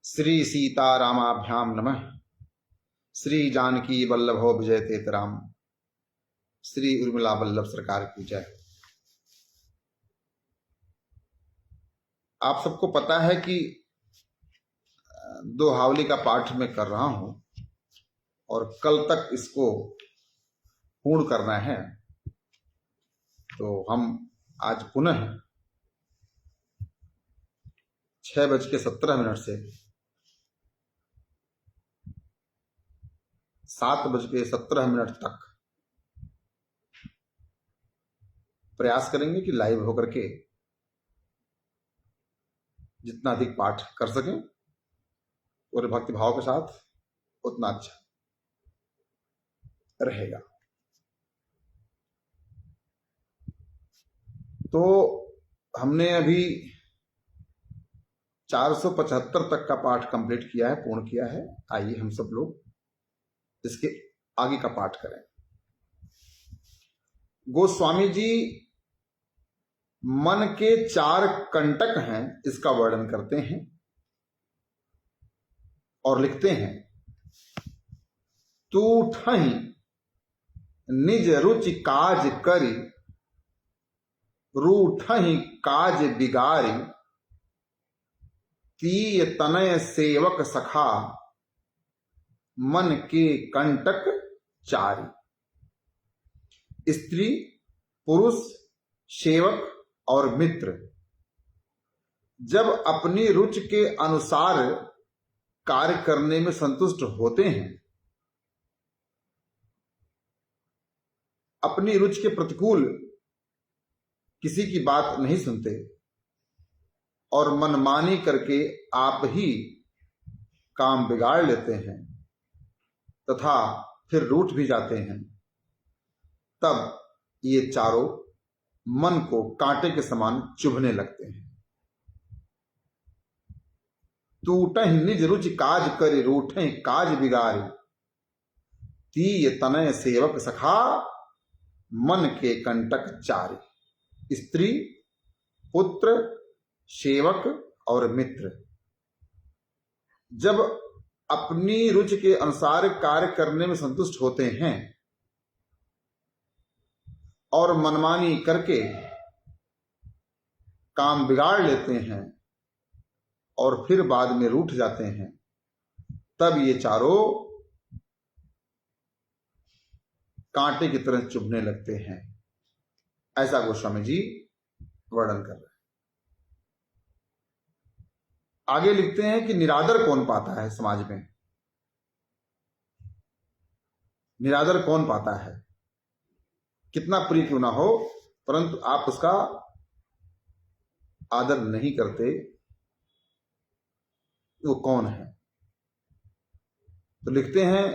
श्री सीतारामाभ्याम नमः। श्री जानकी वल्लभो विजय तेतराम। श्री उर्मिला वल्लभ सरकार की जय। आप सबको पता है कि दोहावली का पाठ मैं कर रहा हूं और कल तक इसको पूर्ण करना है। तो हम आज पुनः 6:17 से 7:17 तक प्रयास करेंगे कि लाइव होकर के जितना अधिक पाठ कर सकें पूरे भक्ति भाव के साथ उतना अच्छा रहेगा। तो हमने अभी 475 तक का पाठ कंप्लीट किया है, पूर्ण किया है। आइए हम सब लोग इसके आगे का पाठ करें। गोस्वामी जी मन के 4 कंटक हैं, इसका वर्णन करते हैं और लिखते हैं, तू ठहि निज रुचि काज करी, रूठहि काज बिगारी, तीय तनय सेवक सखा, मन के कंटक चारी। स्त्री, पुरुष, सेवक और मित्र जब अपनी रुचि के अनुसार कार्य करने में संतुष्ट होते हैं, अपनी रुचि के प्रतिकूल किसी की बात नहीं सुनते और मनमानी करके आप ही काम बिगाड़ लेते हैं तथा फिर रूठ भी जाते हैं, तब ये चारों मन को कांटे के समान चुभने लगते हैं। टूटहि निज रुचि काज करि, रूठहि काज बिगारी, तीय तनय सेवक सखा, मन के कंटक चारी। स्त्री, पुत्र, सेवक और मित्र जब अपनी रुचि के अनुसार कार्य करने में संतुष्ट होते हैं और मनमानी करके काम बिगाड़ लेते हैं और फिर बाद में रूठ जाते हैं, तब ये चारों कांटे की तरह चुभने लगते हैं। ऐसा गोस्वामी जी वर्णन कर रहे हैं। आगे लिखते हैं कि निरादर कौन पाता है समाज में। निरादर कौन पाता है, कितना प्रिय क्यों ना हो, परंतु आप उसका आदर नहीं करते, वो कौन है? तो लिखते हैं,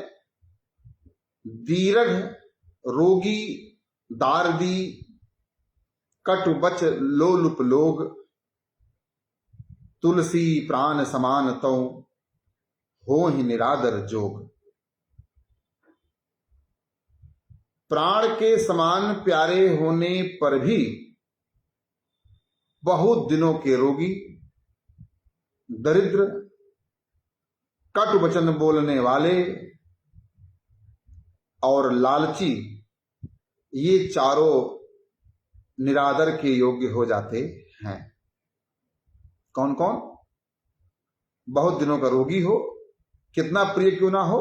दीर्घ रोगी दारदी, कटु बच लोलुप लोग, तुलसी प्राण समान तौ, हो ही निरादर जोग। प्राण के समान प्यारे होने पर भी बहुत दिनों के रोगी, दरिद्र, कटु वचन बोलने वाले और लालची, ये चारों निरादर के योग्य हो जाते हैं। कौन कौन? बहुत दिनों का रोगी हो, कितना प्रिय क्यों ना हो,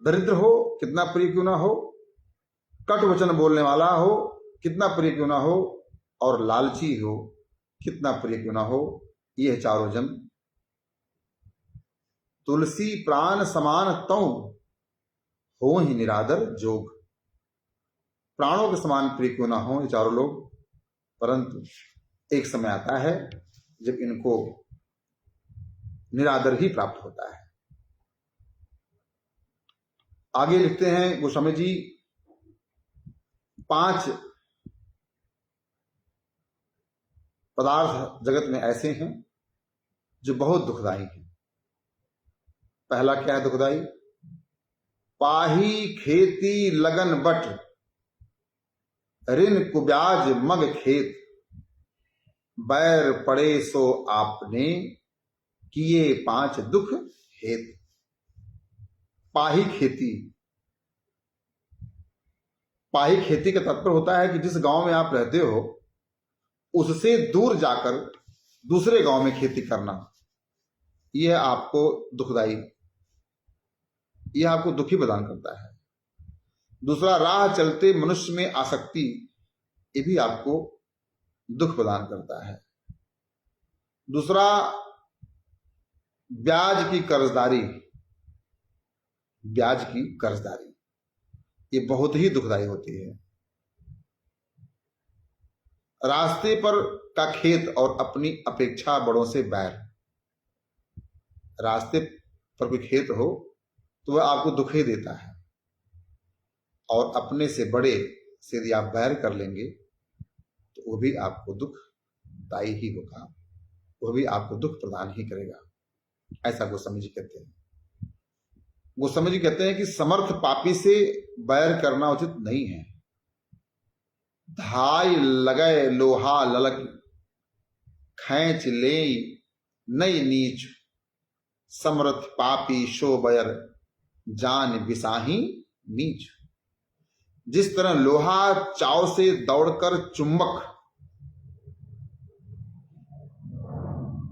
दरिद्र हो, कितना प्रिय क्यों ना हो, कटु वचन बोलने वाला हो, कितना प्रिय क्यों ना हो, और लालची हो, कितना प्रिय क्यों ना हो, ये चारों जन तुलसी प्राण समान तौ, हो ही निरादर जोग। प्राणों के समान प्रिय क्यों ना हो ये चारों लोग, परंतु एक समय आता है जब इनको निरादर ही प्राप्त होता है। आगे लिखते हैं गोस्वामी जी, 5 पदार्थ जगत में ऐसे हैं जो बहुत दुखदाई हैं। पहला क्या है दुखदाई? पाही खेती लगन बट, ऋण कुब्याज मग खेत, बैर पड़े सो आपने, किए 5 दुख हेत। पाही खेती, पाही खेती का तात्पर्य होता है कि जिस गांव में आप रहते हो उससे दूर जाकर दूसरे गांव में खेती करना, यह आपको दुखदाई, यह आपको दुखी प्रदान करता है। दूसरा, राह चलते मनुष्य में आसक्ति, ये भी आपको दुख प्रदान करता है। दूसरा, ब्याज की कर्जदारी, ब्याज की कर्जदारी ये बहुत ही दुखदाई होती है। रास्ते पर का खेत और अपनी अपेक्षा बड़ों से बैर, रास्ते पर कोई खेत हो तो वह आपको दुख ही देता है, और अपने से बड़े से यदि आप बैर कर लेंगे तो वो भी आपको दुखदाई ही होगा, वह भी आपको दुख प्रदान ही करेगा। ऐसा गोस्वामी जी कहते हैं। गोस्वामी जी कहते हैं कि समर्थ पापी से बैर करना उचित नहीं है। धाय लगय लोहा ललक, खैंच ले नई नीच, समर्थ पापी शो बैर, जान बिसाही नीच। जिस तरह लोहा चाव से दौड़कर चुंबक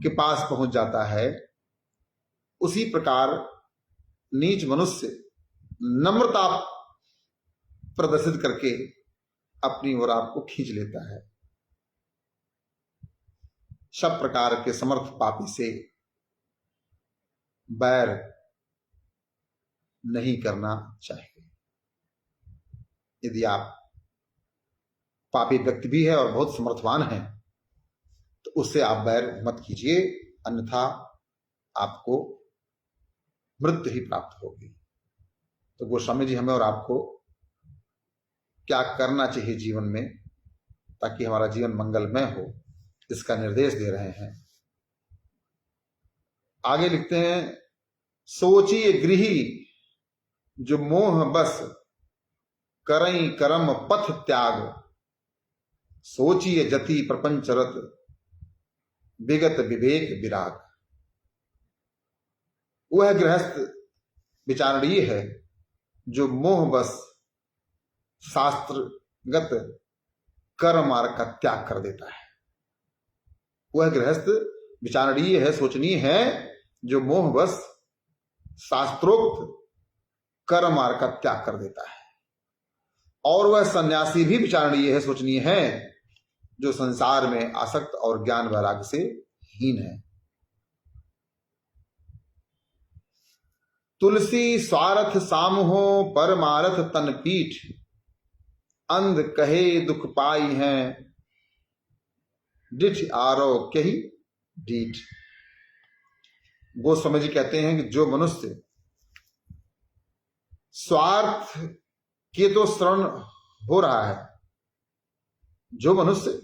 के पास पहुंच जाता है, उसी प्रकार नीच मनुष्य नम्रता प्रदर्शित करके अपनी ओर आपको खींच लेता है। सब प्रकार के समर्थ पापी से बैर नहीं करना चाहिए। यदि आप पापी व्यक्ति भी है और बहुत समर्थवान है तो उससे आप बैर मत कीजिए, अन्यथा आपको मृत्यु ही प्राप्त होगी। तो गोस्वामी जी हमें और आपको क्या करना चाहिए जीवन में ताकि हमारा जीवन मंगलमय हो, इसका निर्देश दे रहे हैं। आगे लिखते हैं, सोचिए गृही जो मोह बस, करई कर्म पथ त्याग, सोचिए जति प्रपंचरत, विगत विवेक विराग। वह गृहस्थ विचारणीय है जो मोह बस शास्त्रगत कर्म मार्ग का त्याग कर देता है। वह गृहस्थ विचारणीय है, सोचनीय है, जो मोह बस शास्त्रोक्त कर्म मार्ग का त्याग कर देता है। और वह सन्यासी भी विचारणीय है, सोचनीय है, जो संसार में आसक्त और ज्ञान वैराग्य से हीन है। तुलसी स्वार्थ सामहो परमारथ तन पीठ, अंध कहे दुख पाई हैं, डिठ आरो कही डीठ। गोस्वामी जी कहते हैं कि जो मनुष्य स्वार्थ के तो शरण हो रहा है, जो मनुष्य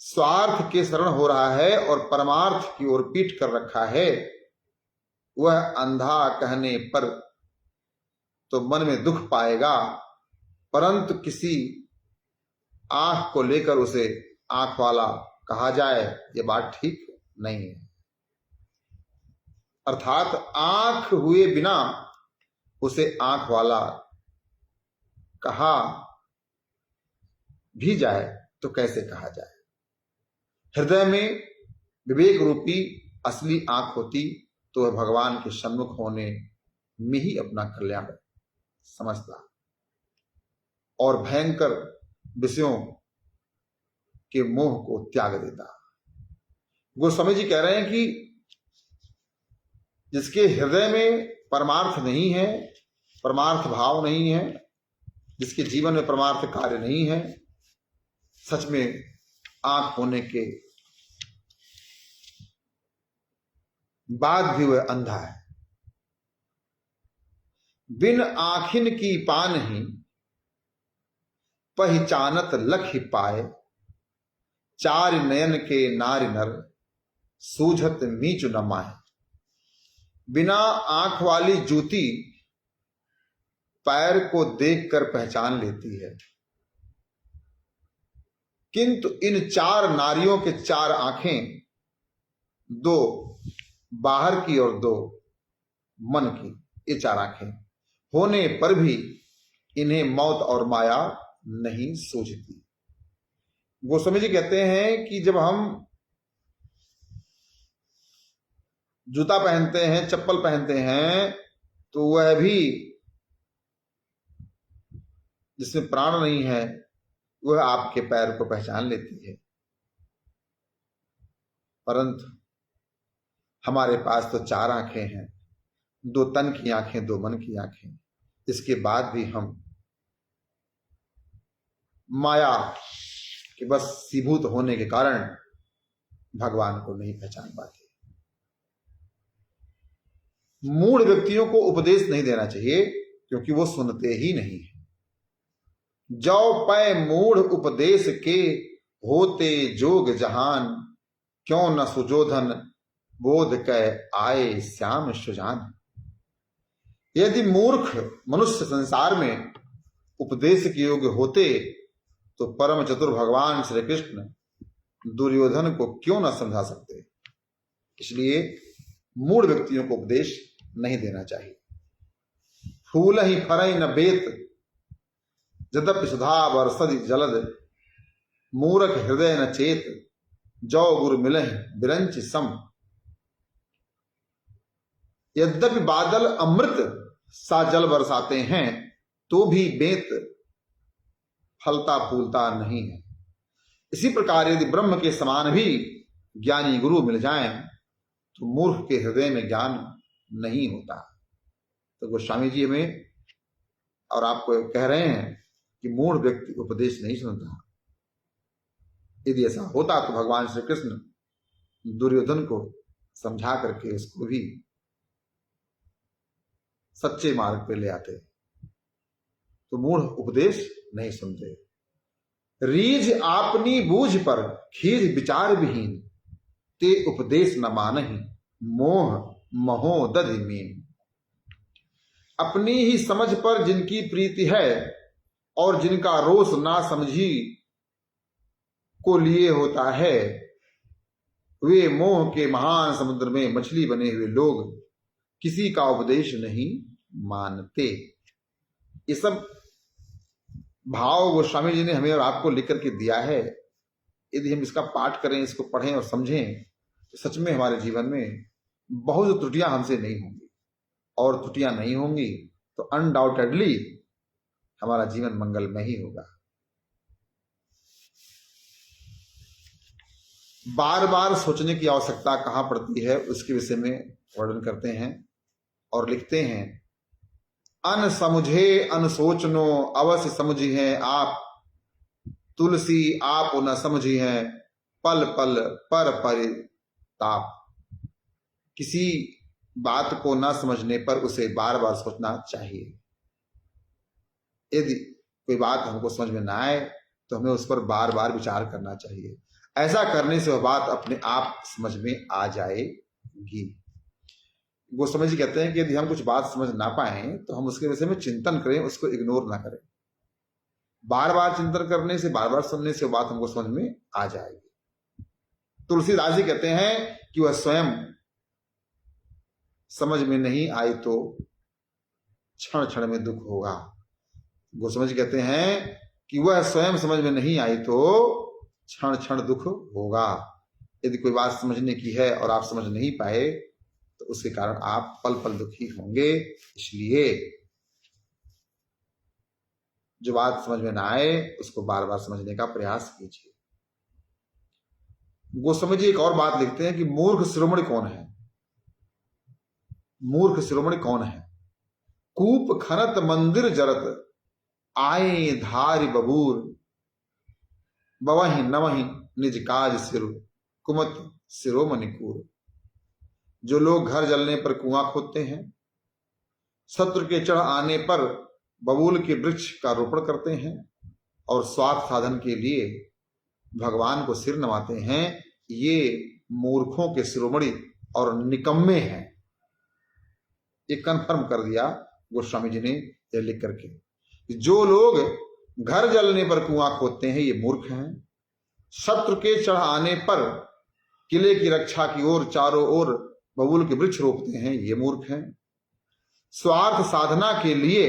स्वार्थ के शरण हो रहा है और परमार्थ की ओर पीठ कर रखा है, वह अंधा कहने पर तो मन में दुख पाएगा, परंतु किसी आंख को लेकर उसे आंख वाला कहा जाए, यह बात ठीक नहीं है। अर्थात आंख हुए बिना उसे आंख वाला कहा भी जाए तो कैसे कहा जाए। हृदय में विवेक रूपी असली आंख होती तो वह भगवान के सम्मुख होने में ही अपना कल्याण समझता और भयंकर विषयों के मोह को त्याग देता। गोस्वामी जी कह रहे हैं कि जिसके हृदय में परमार्थ नहीं है, परमार्थ भाव नहीं है, जिसके जीवन में परमार्थ कार्य नहीं है, सच में आंख होने के बाद भी वह अंधा है। बिन आखिन की पान ही, पहचानत लख पाए, चार नयन के नारी नर, सूझत नीच न माहे। बिना आंख वाली जूती पैर को देखकर पहचान लेती है, किंतु इन चार नारियों के चार आंखें दो बाहर की और दो मन की, ये चार आंखें होने पर भी इन्हें मौत और माया नहीं सूझती। गोस्वामी जी कहते हैं कि जब हम जूता पहनते हैं, चप्पल पहनते हैं, तो वह भी जिसमें प्राण नहीं है वह आपके पैर को पहचान लेती है। परंतु हमारे पास तो चार आंखें हैं, दो तन की आंखें, दो मन की आंखें। इसके बाद भी हम माया के बस सीभूत होने के कारण भगवान को नहीं पहचान पाते। मूढ़ व्यक्तियों को उपदेश नहीं देना चाहिए, क्योंकि वो सुनते ही नहीं है। जो पै मूढ़ उपदेश के होते जोग जहान, क्यों न सुजोधन बोध कह आए श्याम सुजान। यदि मूर्ख मनुष्य संसार में उपदेश के योग्य होते तो परम चतुर भगवान श्री कृष्ण दुर्योधन को क्यों न समझा सकते। इसलिए मूढ़ व्यक्तियों को उपदेश नहीं देना चाहिए। फूल ही फरई न बेत, यद्यपि सुधा बरसद जलद, मूर्ख हृदय न चेत, जो गुरु मिलहि बिरंच सम। यद्यपि बादल अमृत सा जल बरसाते हैं, तो भी बेत फलता फूलता नहीं है। इसी प्रकार यदि ब्रह्म के समान भी ज्ञानी गुरु मिल जाएं, तो मूर्ख के हृदय में ज्ञान नहीं होता। तो गोस्वामी जी हमें और आपको कह रहे हैं कि मूढ़ व्यक्ति उपदेश नहीं सुनता। यदि ऐसा होता तो भगवान श्री कृष्ण दुर्योधन को समझा करके उसको भी सच्चे मार्ग पे ले आते। तो मूढ़ उपदेश नहीं सुनते। रीझ आपनी बूझ पर खीज विचार विहीन, ते उपदेश न मानहि मोह महो दधि मीन। अपनी ही समझ पर जिनकी प्रीति है और जिनका रोष ना समझी को लिए होता है, वे मोह के महान समुद्र में मछली बने हुए लोग किसी का उपदेश नहीं मानते। ये सब भाव गोस्वामी जी ने हमें और आपको लिख करके दिया है। यदि हम इसका पाठ करें, इसको पढ़ें और समझें, तो सच में हमारे जीवन में बहुत त्रुटियां हमसे नहीं होंगी, और त्रुटियां नहीं होंगी तो अनडाउटेडली हमारा जीवन मंगलमय ही होगा। बार बार सोचने की आवश्यकता कहां पड़ती है, उसके विषय में वर्णन करते हैं और लिखते हैं। अन समझे अन सोचनो अवश्य समझी है आप, तुलसी आप न समझी है पल पल पर परिताप। किसी बात को न समझने पर उसे बार बार सोचना चाहिए। यदि कोई बात हमको समझ में ना आए तो हमें उस पर बार बार विचार करना चाहिए। ऐसा करने से वह बात अपने आप समझ में आ जाएगी। गोस्वामी जी कहते हैं कि यदि हम कुछ बात समझ ना पाए तो हम उसके विषय में चिंतन करें, उसको इग्नोर ना करें। बार बार चिंतन करने से, बार बार सुनने से बात हमको समझ में आ जाएगी। तुलसीदास जी कहते हैं कि वह स्वयं समझ में नहीं आई तो क्षण क्षण में दुख होगा। गोस्वामी जी कहते हैं कि वह स्वयं समझ में नहीं आई तो क्षण क्षण दुख होगा। यदि कोई बात समझने की है और आप समझ नहीं पाए तो उसके कारण आप पल पल दुखी होंगे। इसलिए जो बात समझ में ना आए उसको बार बार समझने का प्रयास कीजिए। गोस्वामी जी एक और बात लिखते हैं कि मूर्ख शिरोमणि कौन है। मूर्ख शिरोमणि कौन है? कूप खनत मंदिर जरत, आए धारि बबूर, बवहि नवहि निज काज सिर, कुमत शिरोमणि कूर। जो लोग घर जलने पर कुआं खोदते हैं, शत्रु के चढ़ आने पर बबूल के वृक्ष का रोपण करते हैं और स्वार्थ साधन के लिए भगवान को सिर नवाते हैं, ये मूर्खों के शिरोमणि और निकम्मे हैं। ये कन्फर्म कर दिया गोस्वामी जी ने ये लिख करके। जो लोग घर जलने पर कुआं खोदते हैं ये मूर्ख हैं, शत्रु के चढ़ आने पर किले की रक्षा की ओर चारों ओर बबूल के वृक्ष रोपते हैं, ये मूर्ख हैं। स्वार्थ साधना के लिए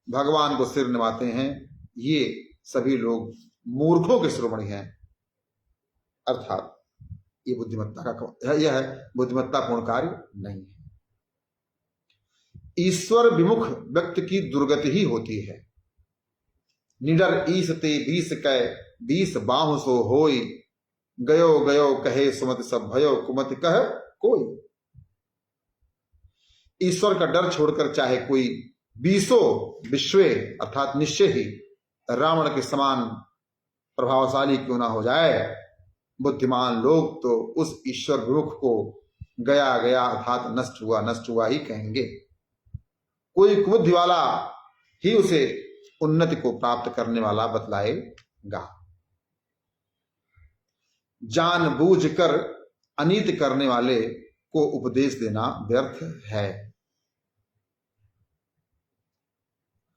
भगवान को सिर निभाते हैं, ये सभी लोग मूर्खों के शिरोमणि हैं। अर्थात ये यह बुद्धिमत्तापूर्ण कार्य नहीं है। ईश्वर विमुख व्यक्ति की दुर्गति ही होती है। निडर ईस ते 20 कै 20 बाहु सो होई, गयो गयो कहे सुमति सब भयो, कुमति कह कोई। ईश्वर का डर छोड़कर चाहे कोई 20 विश्वे अर्थात निश्चय ही रावण के समान प्रभावशाली क्यों ना हो जाए, बुद्धिमान लोग तो उस ईश्वर विमुख को गया गया अर्थात नष्ट हुआ ही कहेंगे। कोई कुबुद्धि वाला ही उसे उन्नति को प्राप्त करने वाला बतलाएगा। जानबूझकर अनीति करने वाले को उपदेश देना व्यर्थ है।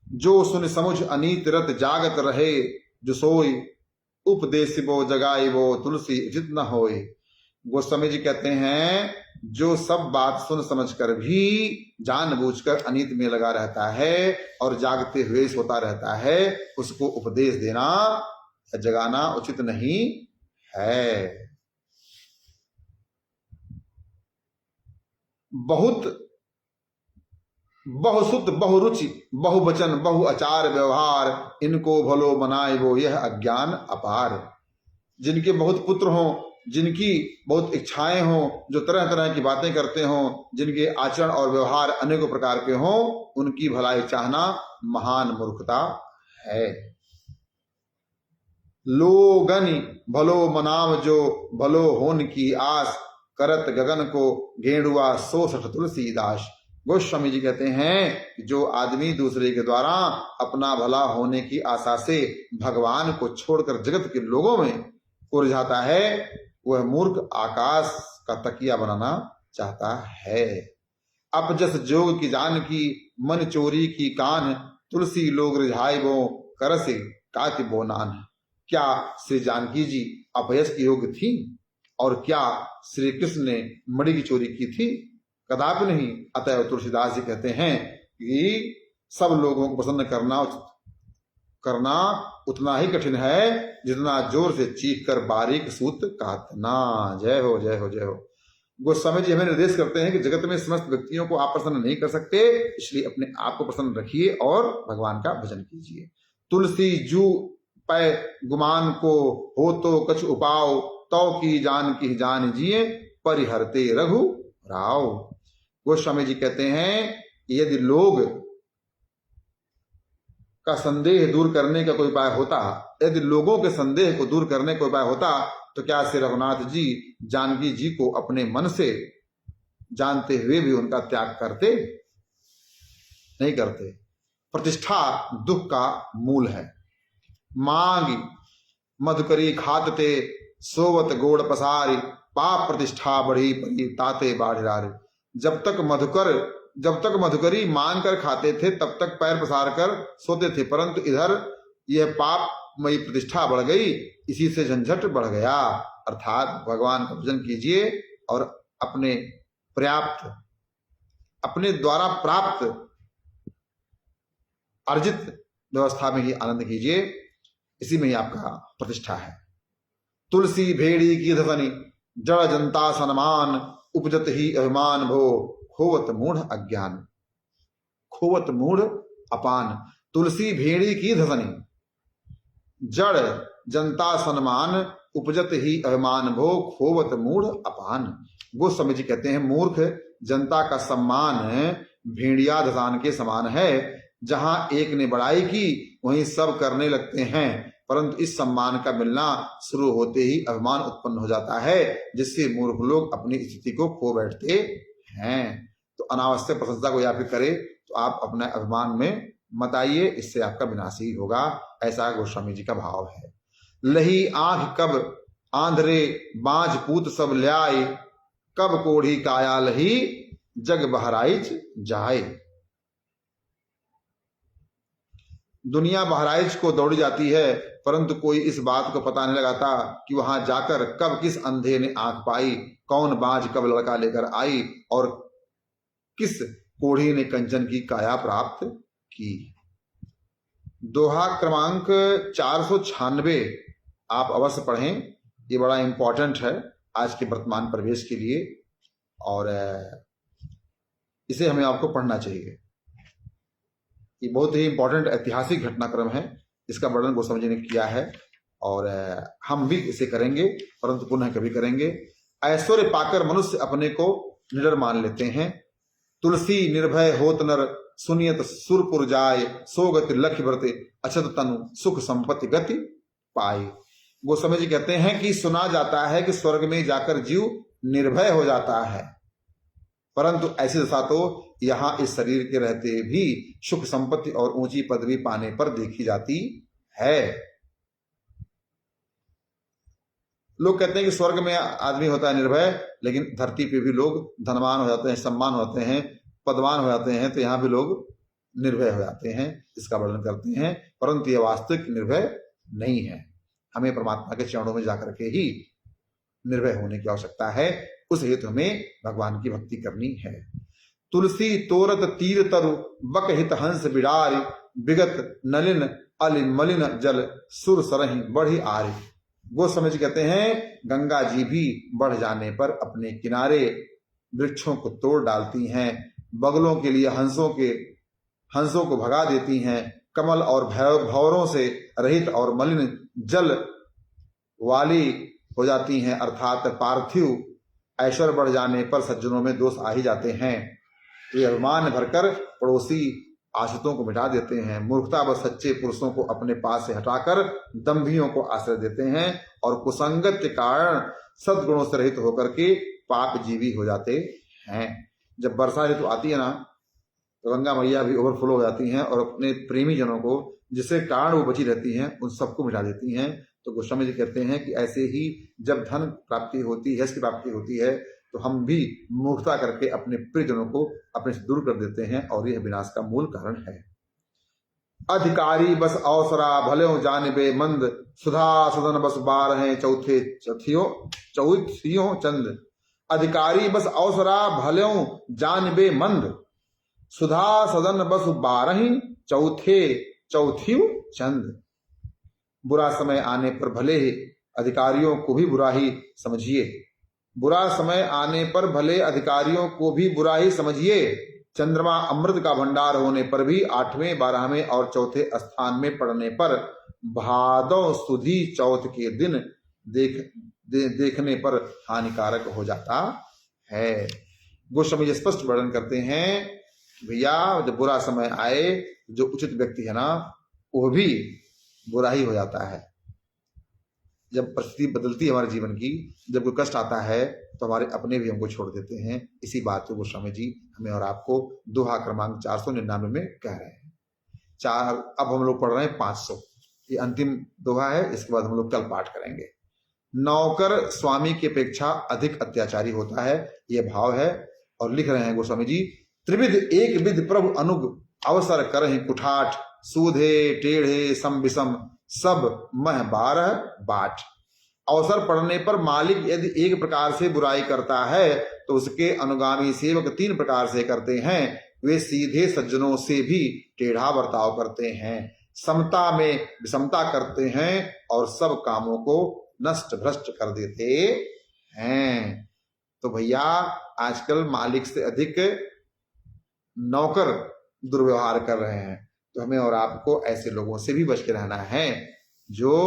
जो सुन समुझ अनीति रत जागत रहे, जो सोई उपदेश वो जगाई वो तुलसी उचित न होए। गोस्वामी जी कहते हैं जो सब बात सुन समझकर भी जानबूझकर अनीति में लगा रहता है और जागते हुए सोता रहता है, उसको उपदेश देना जगाना उचित नहीं है। बहुत बहुसुत बहुरुचि बहुवचन बहु आचार व्यवहार, इनको भलो बनाए वो यह अज्ञान अपार। जिनके बहुत पुत्र हों, जिनकी बहुत इच्छाएं हों, जो तरह तरह की बातें करते हों, जिनके आचरण और व्यवहार अनेकों प्रकार के हों, उनकी भलाई चाहना महान मूर्खता है। लोगनि भलो मनाव जो भलो होन की आस, करत गगन को घेड़ुआ सो सठ तुलसीदास। गोस्वामी जी कहते हैं जो आदमी दूसरे के द्वारा अपना भला होने की आशा से भगवान को छोड़कर जगत के लोगों में उलझाता है, वह मूर्ख आकाश का तकिया बनाना चाहता है। अपजस जोग की जान की मन चोरी की कान, तुलसी लोग रिझाए वो करसे काति बो नान। क्या श्री जानकी जी अपयस की योग्य थी और क्या श्री कृष्ण ने मणि की चोरी की थी? कदापि नहीं। अतः तुलसीदास जी कहते हैं कि सब लोगों को प्रसन्न करना उतना ही कठिन है जितना जोर से चीख कर बारीक सूत काटना। जय हो जय हो जय हो। गोस्वामी जी हमें निर्देश करते हैं कि जगत में समस्त व्यक्तियों को आप प्रसन्न नहीं कर सकते, इसलिए अपने आप को प्रसन्न रखिए और भगवान का भजन कीजिए। तुलसी जू पै गुमान को हो तो कछ उपाव, तो की जान जिए परिहरते रघु राव। गोस्वामी जी कहते हैं यदि लोग का संदेह दूर करने का कोई उपाय होता, यदि लोगों के संदेह को दूर करने का उपाय होता, तो क्या श्री रघुनाथ जी जानकी जी को अपने मन से जानते हुए भी उनका त्याग करते? नहीं करते। प्रतिष्ठा दुख का मूल है। मांग मधुकरी खातते सोवत गोड़ पसारी, पाप प्रतिष्ठा बढ़ी परी ताते बाढ़। जब तक मधुकरी मांग कर खाते थे तब तक पैर पसार कर सोते थे, परंतु इधर यह पापमयी प्रतिष्ठा बढ़ गई, इसी से झंझट बढ़ गया। अर्थात भगवान का भजन कीजिए और अपने द्वारा प्राप्त अर्जित व्यवस्था में ही आनंद कीजिए, इसी में ही आपका प्रतिष्ठा है। तुलसी भेड़ी की धसनी जड़ जनता सन्मान, उपजत ही अभिमान भो खोवत मूढ़ अज्ञान। खोवत मूढ़ अपान। तुलसी भेड़ी की धसनी जड़ जनता सन्मान, उपजत ही अभिमान भो खोवत मूढ़ अपान। गोस्वामी जी कहते हैं मूर्ख जनता का सम्मान भेड़िया धसान के समान है। जहां एक ने बड़ाई की वहीं सब करने लगते हैं, परंतु इस सम्मान का मिलना शुरू होते ही अभिमान उत्पन्न हो जाता है, जिससे मूर्ख लोग अपनी स्थिति को खो बैठते हैं। तो अनावश्यक प्रशंसा को या फिर करे तो आप अपने अभिमान में मत आइए, इससे आपका विनाश ही होगा। ऐसा गोस्वामी जी का भाव है। लही आंख कब आंधरे बांझ पूत सब ल्याय, कब कोढ़ी काया लही जग बहराइच जाए। दुनिया बहराइच को दौड़ी जाती है, परंतु कोई इस बात को पता नहीं लगाता कि वहां जाकर कब किस अंधे ने आंख पाई, कौन बाज कब लड़का लेकर आई और किस कोढ़ी ने कंचन की काया प्राप्त की। दोहा क्रमांक 496 आप अवश्य पढ़ें, ये बड़ा इंपॉर्टेंट है आज के वर्तमान परिवेश के लिए और इसे हमें आपको पढ़ना चाहिए। ये बहुत ही इंपॉर्टेंट ऐतिहासिक घटनाक्रम है, इसका वर्णन गोस्वामी जी ने किया है और हम भी इसे करेंगे, परंतु पुनः कभी करेंगे। ऐश्वर्य पाकर मनुष्य अपने को निडर मान लेते हैं। तुलसी निर्भय होत नर, सुनियत सुरपुर जाय, सो गति लख व्रते, अछत तनु सुख संपत्ति गति पाए। गोस्वामी जी कहते हैं कि सुना जाता है कि स्वर्ग में जाकर जीव निर्भय हो जाता है, परंतु ऐसी दशा तो यहां इस शरीर के रहते भी सुख संपत्ति और ऊंची पदवी पाने पर देखी जाती है। लोग कहते हैं कि स्वर्ग में आदमी होता है निर्भय, लेकिन धरती पे भी लोग धनवान हो जाते हैं, सम्मान होते हैं, पदवान हो जाते हैं, तो यहां भी लोग निर्भय हो जाते हैं, इसका वर्णन करते हैं। परंतु यह वास्तविक निर्भय नहीं है। हमें परमात्मा के चरणों में जाकर के ही निर्भय होने की आवश्यकता है। उस हेतु हमें भगवान की भक्ति करनी है। तुलसी तोरत तीर तरु, बक हित हंस बिडारी, विगत नलिन अलि मलिन जल, सुर सरहि बढ़ी आरी। गोस्वामी जी कहते हैं गंगा जी भी बढ़ जाने पर अपने किनारे वृक्षों को तोड़ डालती हैं, बगलों के लिए हंसों को भगा देती हैं, कमल और भंवरों से रहित और मलिन जल वाली हो जाती हैं, अर्थात पार्थिव ऐश्वर्य बढ़ जाने पर सज्जनों में दोष आ ही जाते हैं। वे अभिमान भरकर पड़ोसी आश्रितों को मिटा देते हैं, मूर्खता व सच्चे पुरुषों को अपने पास से हटाकर दंभियों को आश्रय देते हैं और कुसंगत के कारण सद्गुणों से रहित होकर के पाप जीवी हो जाते हैं। जब वर्षा ऋतु आती है ना, तो गंगा मैया भी ओवरफ्लो हो जाती हैं और अपने प्रेमी जनों को जिसके कारण वो बची रहती हैं उन सबको मिटा देती हैं। तो गोस्वामी जी कहते हैं कि ऐसे ही जब धन प्राप्ति होती है, यश की प्राप्ति होती है, तो हम भी मूर्खता करके अपने प्रियजनों को अपने से दूर कर देते हैं और यह विनाश का मूल कारण है। अधिकारी बस अवसरा भले जानिबे मंद, सुधा सदन बस 12 चौथे चौथियों चंद। अधिकारी बस अवसरा भले जानिबे मंद, सुधा सदन बस 12 चौथियों चंद। बुरा समय आने पर भले ही अधिकारियों को भी बुरा ही समझिए, बुरा समय आने पर भले अधिकारियों को भी बुरा ही समझिए। चंद्रमा अमृत का भंडार होने पर भी 8वें 12वें और चौथे स्थान में पड़ने पर भादौ सुधी चौथ के दिन देखने पर हानिकारक हो जाता है। गोस्वामी जी स्पष्ट वर्णन करते हैं भैया जब बुरा समय आए, जो उचित व्यक्ति है ना वो भी बुरा ही हो जाता है। जब परिस्थिति बदलती है हमारे जीवन की, जब कोई कष्ट आता है तो हमारे अपने भी हमको छोड़ देते हैं। इसी बात को गोस्वामी जी हमें और आपको दोहा क्रमांक 499 में कह रहे हैं। अब हम लोग पढ़ रहे हैं 500, ये अंतिम दोहा है, इसके बाद हम लोग कल पाठ करेंगे। नौकर स्वामी की अपेक्षा अधिक अत्याचारी होता है, ये भाव है। और लिख रहे हैं गोस्वामी जी, त्रिविध एक विध प्रभु अनुग, अवसर करहि कुठाठ, सूधे टेढ़े सम विषम, सब मह 12 बाट। अवसर पड़ने पर मालिक यदि एक प्रकार से बुराई करता है तो उसके अनुगामी सेवक 3 प्रकार से करते हैं। वे सीधे सज्जनों से भी टेढ़ा बर्ताव करते हैं, समता में विषमता करते हैं और सब कामों को नष्ट भ्रष्ट कर देते हैं। तो भैया आजकल मालिक से अधिक नौकर दुर्व्यवहार कर रहे हैं, तो हमें और आपको ऐसे लोगों से भी बच के रहना है जो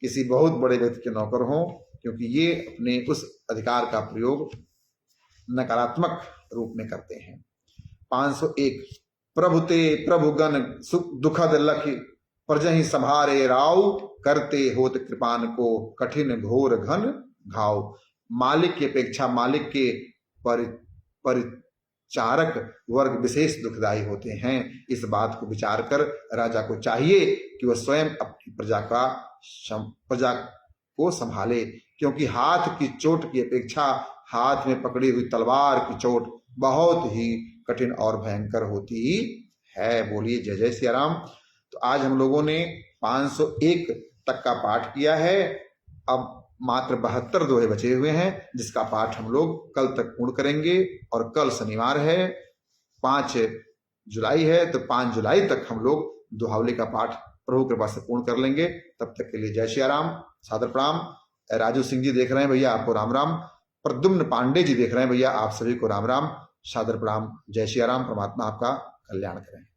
किसी बहुत बड़े व्यक्ति के नौकर हों, क्योंकि ये अपने उस अधिकार का प्रयोग नकारात्मक रूप में करते हैं। 501 प्रभुते प्रभुगण दुखद लख, प्रजहि संभारे राव, करते होत कृपान को कठिन घोर घन घाव। मालिक की अपेक्षा मालिक के परिचारक वर्ग विशेष दुखदायी होते हैं। इस बात को विचार कर राजा को चाहिए कि वह स्वयं अपनी प्रजा को संभाले, क्योंकि हाथ की चोट की अपेक्षा हाथ में पकड़ी हुई तलवार की चोट बहुत ही कठिन और भयंकर होती है। बोलिए जय जय सिया राम। तो आज हम लोगों ने 501 तक का पाठ किया है। अब मात्र 72 दोहे बचे हुए हैं, जिसका पाठ हम लोग कल तक पूर्ण करेंगे। और कल शनिवार है, 5 जुलाई है, तो 5 जुलाई तक हम लोग दोहावली का पाठ प्रभु कृपा से पूर्ण कर लेंगे। तब तक के लिए जय श्री राम, सादर प्रणाम। राजू सिंह जी देख रहे हैं भैया, आपको राम राम। प्रद्युम्न पांडे जी देख रहे हैं भैया, आप सभी को राम राम, सादर प्रणाम। जय श्री राम। परमात्मा आपका कल्याण करें।